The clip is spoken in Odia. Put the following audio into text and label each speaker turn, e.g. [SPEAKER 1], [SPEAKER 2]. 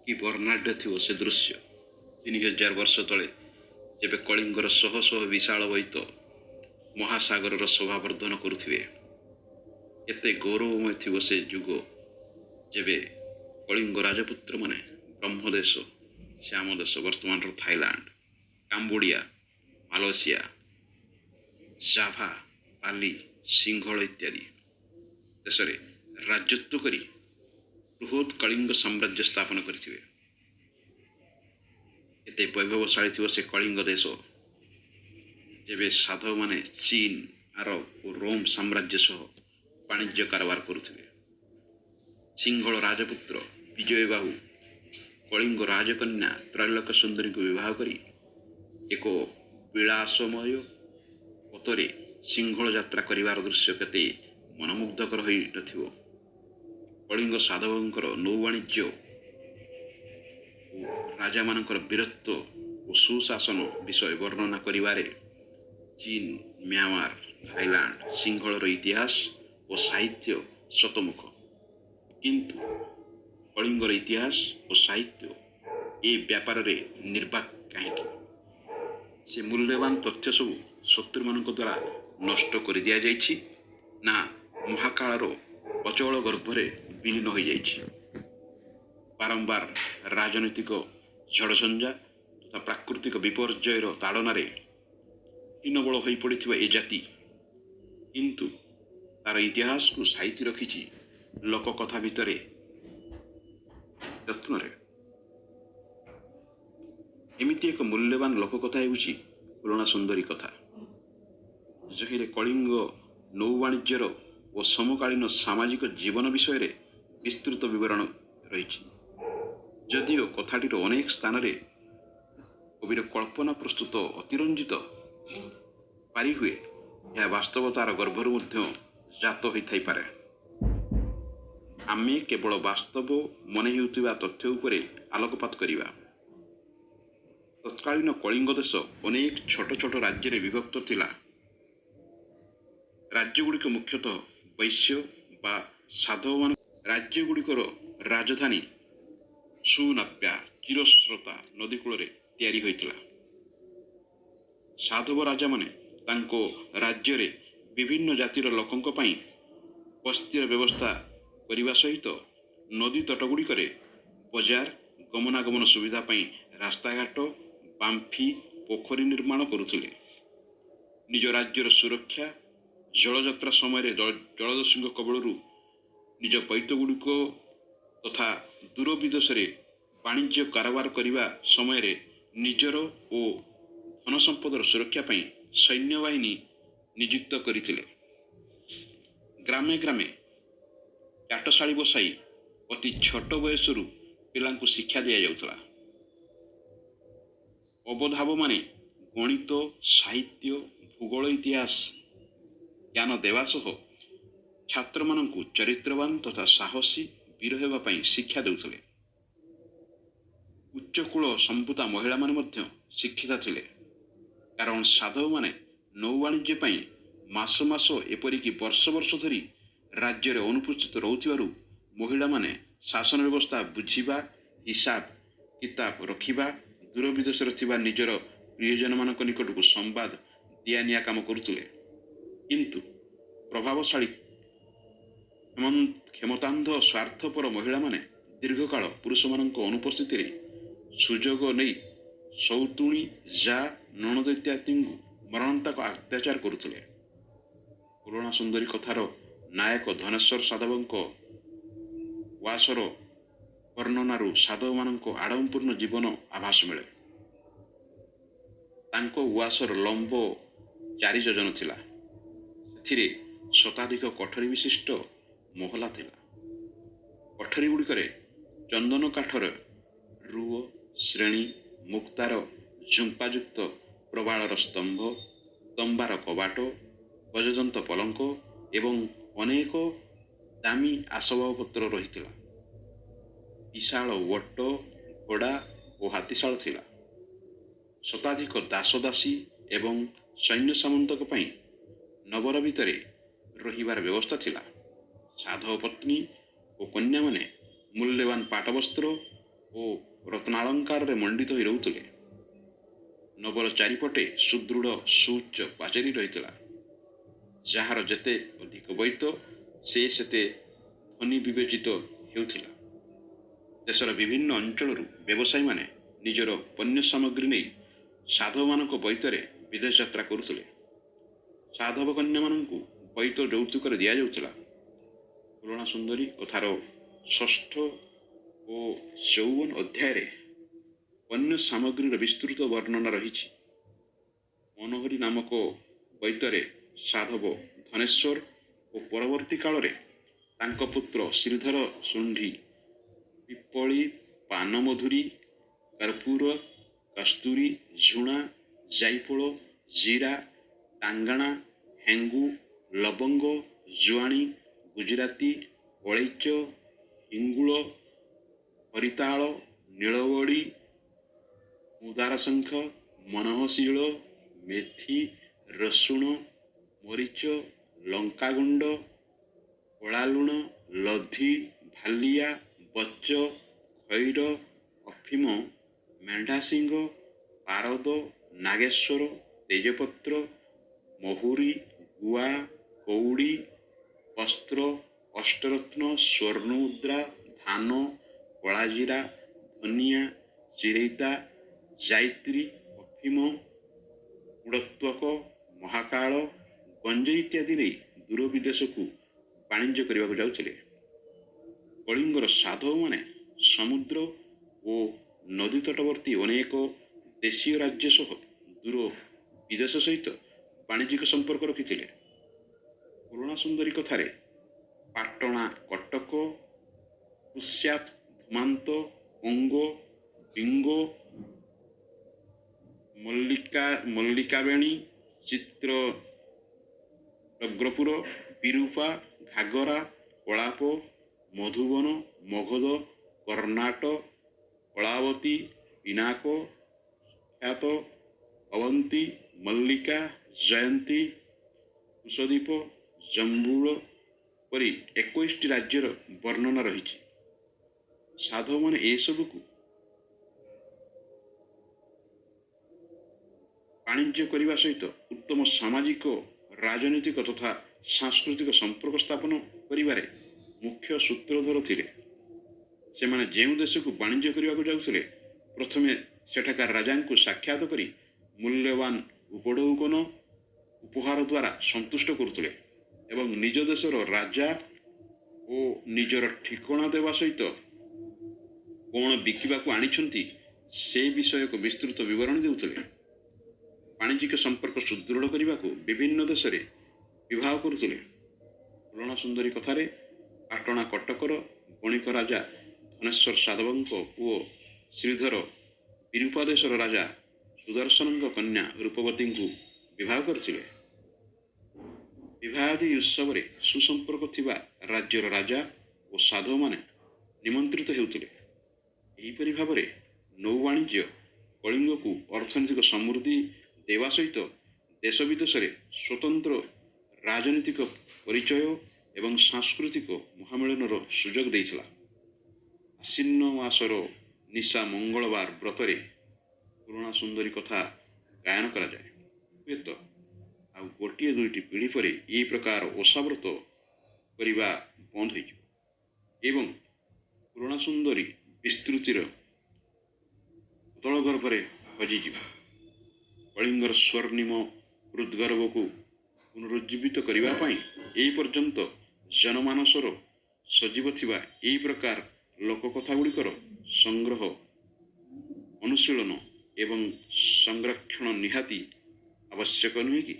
[SPEAKER 1] कि ବର୍ଣ୍ଣାঢ୍ୟ ଥିବ ସେ ଦୃଶ୍ୟ 3000 ବର୍ଷ ତଳେ ଯେବେ କଳିଙ୍ଗର ଶହ ଶହ ବିଶାଳ ବୈତ ମହାସାଗରର ଶୋଭାବର୍ଦ୍ଧନ କରୁଥିବେ। କେତେ ଗୌରବମୟ ଥିବ ସେ ଯୁଗ ଯେବେ କଳିଙ୍ଗ ରାଜପୁତ୍ରମାନେ ବ୍ରହ୍ମଦେଶ, ଶ୍ୟାମଦେଶ ବର୍ତ୍ତମାନର ଥାଇଲାଣ୍ଡ, କାମ୍ବୋଡ଼ିଆ, ମାଲେସିଆ, ଜାଭା, ବାଲି, ସିଂହଳ ଇତ୍ୟାଦି ଦେଶରେ ରାଜତ୍ୱ କରି ବୃହତ୍ କଳିଙ୍ଗ ସାମ୍ରାଜ୍ୟ ସ୍ଥାପନ କରିଥିବେ। ଏତେ ବୈଭବଶାଳୀ ଥିବ ସେ କଳିଙ୍ଗ ଦେଶ ଯେବେ ସାଧବମାନେ ଚୀନ, ଆରବ ଓ ରୋମ ସାମ୍ରାଜ୍ୟ ସହ ବାଣିଜ୍ୟ କାରବାର କରୁଥିବେ। ସିଂହଳ ରାଜପୁତ୍ର ବିଜୟବାହୁ କଳିଙ୍ଗ ରାଜକନ୍ୟା ତ୍ରୈଲୋକ୍ୟ ସୁନ୍ଦରୀଙ୍କୁ ବିବାହ କରି ଏକ ବିଳାସମୟ ପଥରେ ସିଂହଳ ଯାତ୍ରା କରିବାର ଦୃଶ୍ୟ କେତେ ମନମୁଗ୍ଧକର ହୋଇ ନଥିବ। କଳିଙ୍ଗ ସାଧବଙ୍କର ନୌବାଣିଜ୍ୟ ଓ ରାଜାମାନଙ୍କର ବୀରତ୍ୱ ଓ ସୁଶାସନ ବିଷୟ ବର୍ଣ୍ଣନା କରିବାରେ ଚୀନ, ମ୍ୟାମାର, ଥାଇଲାଣ୍ଡ, ସିଂହଳର ଇତିହାସ ଓ ସାହିତ୍ୟ ଶତମୁଖ। କିନ୍ତୁ କଳିଙ୍ଗର ଇତିହାସ ଓ ସାହିତ୍ୟ ଏ ବ୍ୟାପାରରେ ନିର୍ବାକ କାହିଁକି? ସେ ମୂଲ୍ୟବାନ ତଥ୍ୟ ସବୁ ଶତ୍ରୁମାନଙ୍କ ଦ୍ୱାରା ନଷ୍ଟ କରିଦିଆଯାଇଛି ନା ମହାକାଳର ଅଚଳ ଗର୍ଭରେ ବିଲୀନ ହୋଇଯାଇଛି? ବାରମ୍ବାର ରାଜନୈତିକ ଝଡ଼ସଞ୍ଜା ତଥା ପ୍ରାକୃତିକ ବିପର୍ଯ୍ୟୟର ତାଡ଼ନାରେ ହୀନବଳ ହୋଇପଡ଼ିଥିବା ଏ ଜାତି କିନ୍ତୁ ତାର ଇତିହାସକୁ ସାଇତି ରଖିଛି ଲୋକକଥା ଭିତରେ ଯତ୍ନରେ। ଏମିତି ଏକ ମୂଲ୍ୟବାନ ଲୋକକଥା ହେଉଛି ପୁରୁଣା ସୁନ୍ଦରୀ କଥା, ଯହିଁରେ କଳିଙ୍ଗ ନୌବାଣିଜ୍ୟର ଓ ସମକାଳୀନ ସାମାଜିକ ଜୀବନ ବିଷୟରେ ବିସ୍ତୃତ ବିବରଣ ରହିଛି। ଯଦିଓ କଥାଟିର ଅନେକ ସ୍ଥାନରେ କବିର କଳ୍ପନା ପ୍ରସ୍ତୁତ ଅତିରଞ୍ଜିତ ପାରିହୁଏ, ଏହା ବାସ୍ତବତାର ଗର୍ଭରୁ ମଧ୍ୟ ଜାତ ହୋଇଥାଇପାରେ। ଆମେ କେବଳ ବାସ୍ତବ ମନେ ହେଉଥିବା ତଥ୍ୟ ଉପରେ ଆଲୋକପାତ କରିବା। ତତ୍କାଳୀନ କଳିଙ୍ଗ ଦେଶ ଅନେକ ଛୋଟ ଛୋଟ ରାଜ୍ୟରେ ବିଭକ୍ତ ଥିଲା। ରାଜ୍ୟଗୁଡ଼ିକ ମୁଖ୍ୟତଃ ବୈଶ୍ୟ ବା ସାଧବମାନ ରାଜ୍ୟଗୁଡ଼ିକର ରାଜଧାନୀ ସୁନାପ୍ୟା ଚିରସ୍ରୋତା ନଦୀ କୂଳରେ ତିଆରି ହୋଇଥିଲା। ସାଧବ ରାଜାମାନେ ତାଙ୍କ ରାଜ୍ୟରେ ବିଭିନ୍ନ ଜାତିର ଲୋକଙ୍କ ପାଇଁ ବସ୍ତିର ବ୍ୟବସ୍ଥା କରିବା ସହିତ ନଦୀ ତଟଗୁଡ଼ିକରେ ବଜାର, ଗମନାଗମନ ସୁବିଧା ପାଇଁ ରାସ୍ତାଘାଟ, ବାମ୍ଫି, ପୋଖରୀ ନିର୍ମାଣ କରୁଥିଲେ। ନିଜ ରାଜ୍ୟର ସୁରକ୍ଷା, ଜଳଯାତ୍ରା ସମୟରେ ଜଳଦସ୍ୟୁଙ୍କ କବଳରୁ ନିଜ ବୈତଗୁଡ଼ିକ ତଥା ଦୂର ବିଦେଶରେ ବାଣିଜ୍ୟ କାରବାର କରିବା ସମୟରେ ନିଜର ଓ ଧନ ସମ୍ପଦର ସୁରକ୍ଷା ପାଇଁ ସୈନ୍ୟବାହିନୀ ନିଯୁକ୍ତ କରିଥିଲେ। ଗ୍ରାମେ ଗ୍ରାମେ ଚାଟଶାଳୀ ବସାଇ ଅତି ଛୋଟ ବୟସରୁ ପିଲାଙ୍କୁ ଶିକ୍ଷା ଦିଆଯାଉଥିଲା। ଅବଧାବମାନେ ଗଣିତ, ସାହିତ୍ୟ, ଭୂଗୋଳ, ଇତିହାସ ଜ୍ଞାନ ଦେବା ସହ ଛାତ୍ରମାନଙ୍କୁ ଚରିତ୍ରବାନ ତଥା ସାହସୀ ବୀର ହେବା ପାଇଁ ଶିକ୍ଷା ଦେଉଥିଲେ। ଉଚ୍ଚକୂଳ ସମ୍ଭୂତା ମହିଳାମାନେ ମଧ୍ୟ ଶିକ୍ଷିତା ଥିଲେ, କାରଣ ସାଧବମାନେ ନୌବାଣିଜ୍ୟ ପାଇଁ ମାସ ମାସ ଏପରିକି ବର୍ଷ ବର୍ଷ ଧରି ରାଜ୍ୟରେ ଅନୁପସ୍ଥିତ ରହୁଥିବାରୁ ମହିଳାମାନେ ଶାସନ ବ୍ୟବସ୍ଥା ବୁଝିବା, ହିସାବ କିତାବ ରଖିବା, ଦୂର ବିଦେଶରେ ଥିବା ନିଜର ପ୍ରିୟଜନମାନଙ୍କ ନିକଟକୁ ସମ୍ବାଦ ଦିଆନିଆ କାମ କରୁଥିଲେ। କିନ୍ତୁ ପ୍ରଭାବଶାଳୀ କ୍ଷମତାନ୍ଧ ସ୍ୱାର୍ଥପର ମହିଳାମାନେ ଦୀର୍ଘକାଳ ପୁରୁଷମାନଙ୍କ ଅନୁପସ୍ଥିତିରେ ସୁଯୋଗ ନେଇ ସୌତୁଣୀ, ଯା, ନଣନ୍ଦ ଇତ୍ୟାଦିଙ୍କୁ ମରଣାନ୍ତକ ଅତ୍ୟାଚାର କରୁଥିଲେ। ପୁରୁଣା ସୁନ୍ଦରୀ କଥାର ନାୟକ ଧନେଶ୍ୱର ସାଧବଙ୍କ ଉଆସର ବର୍ଣ୍ଣନାରୁ ସାଧବମାନଙ୍କ ଆଡ଼ମ୍ବରପୂର୍ଣ୍ଣ ଜୀବନ ଆଭାସ ମିଳେ। ତାଙ୍କ ଉଆସର ଲମ୍ବ 4 ଯୋଜନ ଥିଲା। ସେଥିରେ ଶତାଧିକ କୋଠରୀ ବିଶିଷ୍ଟ ମହଲା ଥିଲା। କୋଠରୀଗୁଡ଼ିକରେ ଚନ୍ଦନ କାଠର ରୁଅ, ଶ୍ରେଣୀ, ମୁକ୍ତାର ଝୁମ୍ପାଯୁକ୍ତ ପ୍ରବାଳର ସ୍ତମ୍ଭ, ତମ୍ବାର କବାଟ, ଗଜଦନ୍ତ ପଲଙ୍କ ଏବଂ ଅନେକ ଦାମୀ ଆସବାବପତ୍ର ରହିଥିଲା। ବିଶାଳ ଓଟ, ଘୋଡ଼ା ଓ ହାତୀଶାଳ ଥିଲା। ଶତାଧିକ ଦାସଦାସୀ ଏବଂ ସୈନ୍ୟ ସାମନ୍ତଙ୍କ ପାଇଁ ନଗର ଭିତରେ ରହିବାର ବ୍ୟବସ୍ଥା ଥିଲା। ସାଧବ ପତ୍ନୀ ଓ କନ୍ୟାମାନେ ମୂଲ୍ୟବାନ ପାଟବସ୍ତ୍ର ଓ ରତ୍ନାଳଙ୍କାରରେ ମଣ୍ଡିତ ହୋଇ ରହୁଥିଲେ। ନଗର ଚାରିପଟେ ସୁଦୃଢ଼ ସୁଉଚ୍ଚ ପାଚେରୀ ରହିଥିଲା। ଯାହାର ଯେତେ ଅଧିକ ବୈତ ସେ ସେତେ ଧନୀ ବିବେଚିତ ହେଉଥିଲା। ଦେଶର ବିଭିନ୍ନ ଅଞ୍ଚଳରୁ ବ୍ୟବସାୟୀମାନେ ନିଜର ପଣ୍ୟ ସାମଗ୍ରୀ ନେଇ ସାଧବମାନଙ୍କ ବୈତରେ ବିଦେଶ ଯାତ୍ରା କରୁଥିଲେ। ସାଧବ କନ୍ୟାମାନଙ୍କୁ ବୈତ ଯୌତୁକରେ ଦିଆଯାଉଥିଲା। ପୁରୁଣା ସୁନ୍ଦରୀ କଥାର 6ଠ ଓ 54 ଅଧ୍ୟାୟରେ ପଣ୍ୟ ସାମଗ୍ରୀର ବିସ୍ତୃତ ବର୍ଣ୍ଣନା ରହିଛି। ମନୋହରୀ ନାମକ ବୈତରେ ସାଧବ ଧନେଶ୍ୱର ଓ ପରବର୍ତ୍ତୀ କାଳରେ ତାଙ୍କ ପୁତ୍ର ଶ୍ରୀଧର ଶୁଣ୍ଢି ପିପଳି, ପାନମଧୁରୀ, କର୍ପୂର, କସ୍ତୁରୀ, ଝୁଣା, ଜାଇଫଳ, ଜିରା, ଟାଙ୍ଗଣା, ହେଙ୍ଗୁ, ଲବଙ୍ଗ, ଜୁଆଣି, ଗୁଜରାତି, ଅଳେଇଚ, ହିଙ୍ଗୁଳ, ହରିତାଳ, ନୀଳବଡ଼ି, ମୁଦାରଶଙ୍ଖ, ମନହଶୀଳ, ମେଥି, ରସୁଣ, ମରିଚ, ଲଙ୍କାଗୁଣ୍ଡ, କଳା ଲୁଣ, ଲଧି, ଭାଲିଆ, ବଚ, ଖଇର, ଅଫିମ, ମେଣ୍ଢାସିଙ୍ଗ, ପାରଦ, ନାଗେଶ୍ୱର, ତେଜପତ୍ର, ମହୁରୀ, ଗୁଆ, କଉଡ଼ି, ବସ୍ତ୍ର, ଅଷ୍ଟରତ୍ନ, ସ୍ୱର୍ଣ୍ଣମୁଦ୍ରା, ଧାନ, କଳାଜିରା, ଧନିଆ, ଚିରେଇତା, ଜାଇତ୍ରୀ, ଅଫିମ, ଉଡ଼ତ୍ୱକ, ମହାକାଳ, ଗଞ୍ଜେଇ ଇତ୍ୟାଦି ନେଇ ଦୂର ବିଦେଶକୁ ବାଣିଜ୍ୟ କରିବାକୁ ଯାଉଥିଲେ। କଳିଙ୍ଗର ସାଧବମାନେ ସମୁଦ୍ର ଓ ନଦୀ ତଟବର୍ତ୍ତୀ ଅନେକ ଦେଶୀୟ ରାଜ୍ୟ ସହ ଦୂର ବିଦେଶ ସହିତ ବାଣିଜ୍ୟିକ ସମ୍ପର୍କ ରଖିଥିଲେ। ପୁରୁଣା ସୁନ୍ଦରୀ କଥାରେ ପାଟଣା କଟକ, କୁସ୍ୟାତ, ଧୂମାନ୍ତ, ଅଙ୍ଗ, ବିଙ୍ଗ, ମଲ୍ଲିକାବେଣୀ, ଚିତ୍ରଗ୍ରପୁର, ବିରୂପା, ଘାଗରା, କଳାପ, ମଧୁବନ, ମଗଧ, କର୍ଣ୍ଣାଟ, କଳାବତୀ, ପିନାକ, ଖ୍ୟାତ, ଅବନ୍ତୀ, ମଲ୍ଲିକା, ଜୟନ୍ତୀ, କୁଶଦୀପ, ଜମ୍ବୁଳ ପରି 21ଟି ରାଜ୍ୟର ବର୍ଣ୍ଣନା ରହିଛି। ସାଧବମାନେ ଏସବୁକୁ ବାଣିଜ୍ୟ କରିବା ସହିତ ଉତ୍ତମ ସାମାଜିକ, ରାଜନୈତିକ ତଥା ସାଂସ୍କୃତିକ ସମ୍ପର୍କ ସ୍ଥାପନ କରିବାରେ ମୁଖ୍ୟ ସୂତ୍ରଧର ଥିଲେ। ସେମାନେ ଯେଉଁ ଦେଶକୁ ବାଣିଜ୍ୟ କରିବାକୁ ଯାଉଥିଲେ ପ୍ରଥମେ ସେଠାକାର ରାଜାଙ୍କୁ ସାକ୍ଷାତ କରି ମୂଲ୍ୟବାନ ଉପଢୌକନ ଉପହାର ଦ୍ୱାରା ସନ୍ତୁଷ୍ଟ କରୁଥିଲେ ଏବଂ ନିଜ ଦେଶର ରାଜା ଓ ନିଜର ଠିକଣା ଦେବା ସହିତ କ'ଣ ବିକିବାକୁ ଆଣିଛନ୍ତି ସେ ବିଷୟକୁ ବିସ୍ତୃତ ବିବରଣୀ ଦେଉଥିଲେ। ବାଣିଜ୍ୟିକ ସମ୍ପର୍କ ସୁଦୃଢ଼ କରିବାକୁ ବିଭିନ୍ନ ଦେଶରେ ବିବାହ କରୁଥିଲେ। ପୁରୁଣା ସୁନ୍ଦରୀ କଥାରେ ପାଟଣା କଟକର ବଣିକ ରାଜା ଧନେଶ୍ୱର ସାଧବଙ୍କ ପୁଅ ଶ୍ରୀଧର ବିରୂପା ଦେଶର ରାଜା ସୁଦର୍ଶନଙ୍କ କନ୍ୟା ରୂପବତୀଙ୍କୁ ବିବାହ କରିଥିଲେ। ବିବାହାଦି ଉତ୍ସବରେ ସୁସମ୍ପର୍କ ଥିବା ରାଜ୍ୟର ରାଜା ଓ ସାଧବମାନେ ନିମନ୍ତ୍ରିତ ହେଉଥିଲେ। ଏହିପରି ଭାବରେ ନୌ ବାଣିଜ୍ୟ କଳିଙ୍ଗକୁ ଅର୍ଥନୈତିକ ସମୃଦ୍ଧି ଦେବା ସହିତ ଦେଶ ବିଦେଶରେ ସ୍ୱତନ୍ତ୍ର ରାଜନୈତିକ ପରିଚୟ ଏବଂ ସାଂସ୍କୃତିକ ମହାମିଳନର ସୁଯୋଗ ଦେଇଥିଲା। ଆଶ୍ୱିନ ମାସର ନିଶା ମଙ୍ଗଳବାର ବ୍ରତରେ ପୁରୁଣା ସୁନ୍ଦରୀ କଥା ଗାୟନ କରାଯାଏ। ହୁଏତ ଆଉ ଗୋଟିଏ ଦୁଇଟି ପିଢ଼ି ପରେ ଏହି ପ୍ରକାର ଓଷାବ୍ରତ କରିବା ବନ୍ଦ ହୋଇଯିବ ଏବଂ ପୁରୁଣା ସୁନ୍ଦରୀ ବିସ୍ତୃତିର ତଳ ଗର୍ଭରେ ହଜିଯିବ। କଳିଙ୍ଗର ସ୍ୱର୍ଣ୍ଣିମ ହୃଦ୍ଗର୍ଭକୁ ପୁନରୁଜ୍ଜୀବିତ କରିବା ପାଇଁ ଏହି ପର୍ଯ୍ୟନ୍ତ ଜନମାନସର ସଜୀବ ଥିବା ଏହି ପ୍ରକାର ଲୋକକଥାଗୁଡ଼ିକର ସଂଗ୍ରହ, ଅନୁଶୀଳନ ଏବଂ ସଂରକ୍ଷଣ ନିହାତି ଆବଶ୍ୟକ ନୁହେଁ କି?